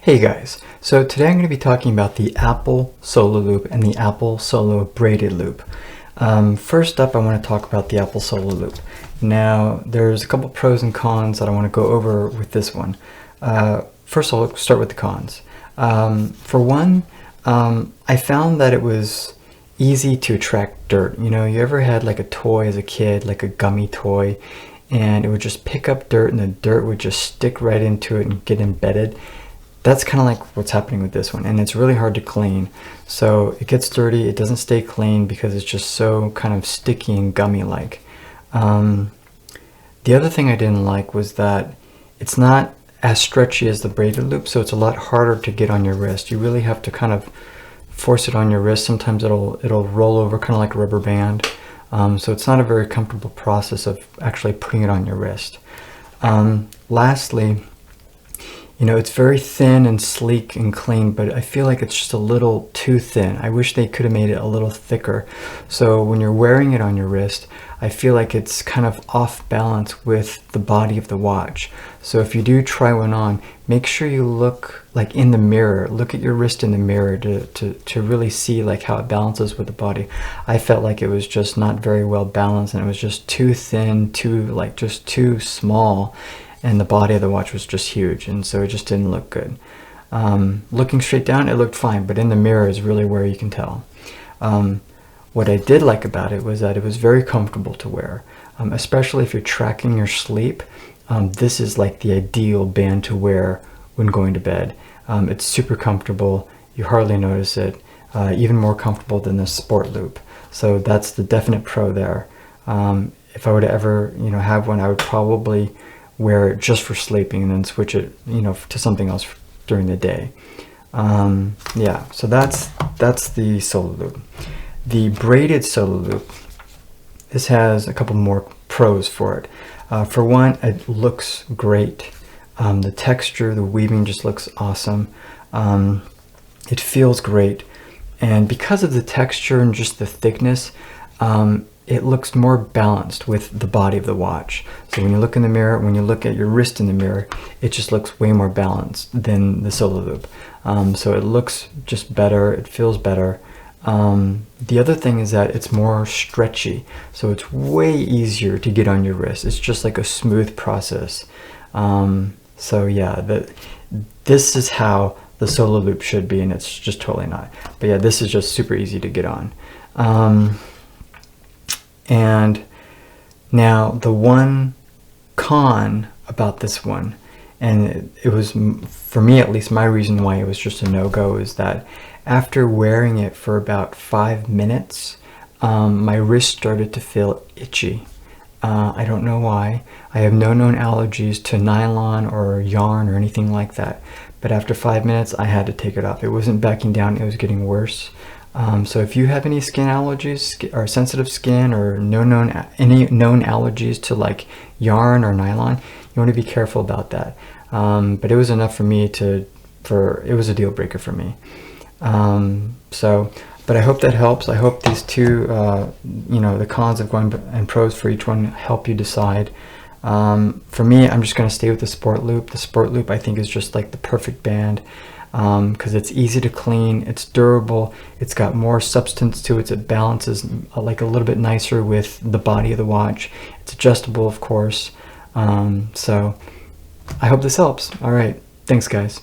Hey guys, so today I'm going to be talking about the Apple Solo Loop and the Apple Solo Braided Loop. First up, I want to talk about the Apple Solo Loop. Now, there's a couple pros and cons that I want to go over with this one. First, I'll start with the cons. For one, I found that it was easy to attract dirt. You know, you ever had like a toy as a kid, like a gummy toy, and it would just pick up dirt and the dirt would just stick right into it and get embedded? That's kind of like what's happening with this one, and it's really hard to clean. So it gets dirty, it doesn't stay clean because it's just so kind of sticky and gummy like. The other thing I didn't like was that it's not as stretchy as the braided loop, so it's a lot harder to get on your wrist. You really have to kind of force it on your wrist. Sometimes it'll roll over kind of like a rubber band. So it's not a very comfortable process of actually putting it on your wrist. Lastly, you know, it's very thin and sleek and clean, but I feel like it's just a little too thin. I wish they could have made it a little thicker. So when you're wearing it on your wrist, I feel like it's kind of off balance with the body of the watch. So if you do try one on, make sure you look like in the mirror, look at your wrist in the mirror to really see like how it balances with the body. I felt like it was just not very well balanced, and it was just too thin, just too small. And the body of the watch was just huge, and so it just didn't look good. Looking straight down, it looked fine, but in the mirror is really where you can tell. What I did like about it was that it was very comfortable to wear, especially if you're tracking your sleep. This is like the ideal band to wear when going to bed. It's super comfortable, you hardly notice it, even more comfortable than the Sport Loop. So that's the definite pro there. If I were to ever have one, I would probably wear it just for sleeping and then switch it to something else during the day. Yeah, so that's the Solo Loop. The braided Solo Loop, this has a couple more pros for it. For one, it looks great. The texture, the weaving just looks awesome. It feels great, and because of the texture and just the thickness, it looks more balanced with the body of the watch. So when you look in the mirror, when you look at your wrist in the mirror, it just looks way more balanced than the Solo Loop. So it looks just better, it feels better. The other thing is that it's more stretchy, so it's way easier to get on your wrist. It's just like a smooth process. So yeah, this is how the Solo Loop should be, and it's just totally not. But yeah, this is just super easy to get on. And now the one con about this one, and it was, for me at least, my reason why it was just a no-go, is that after wearing it for about 5 minutes, my wrist started to feel itchy. I don't know why. I have no known allergies to nylon or yarn or anything like that. But after 5 minutes, I had to take it off. It wasn't backing down, it was getting worse. So if you have any skin allergies or sensitive skin or any known allergies to like yarn or nylon, you want to be careful about that. But it was enough for me it was a deal breaker for me. But I hope that helps. I hope these two, the cons of going and pros for each one help you decide. For me, I'm just going to stay with the Sport Loop. The Sport Loop, I think, is just like the perfect band. Because it's easy to clean, it's durable, it's got more substance to it, it balances like a little bit nicer with the body of the watch. It's adjustable, of course. So I hope this helps. All right, thanks guys.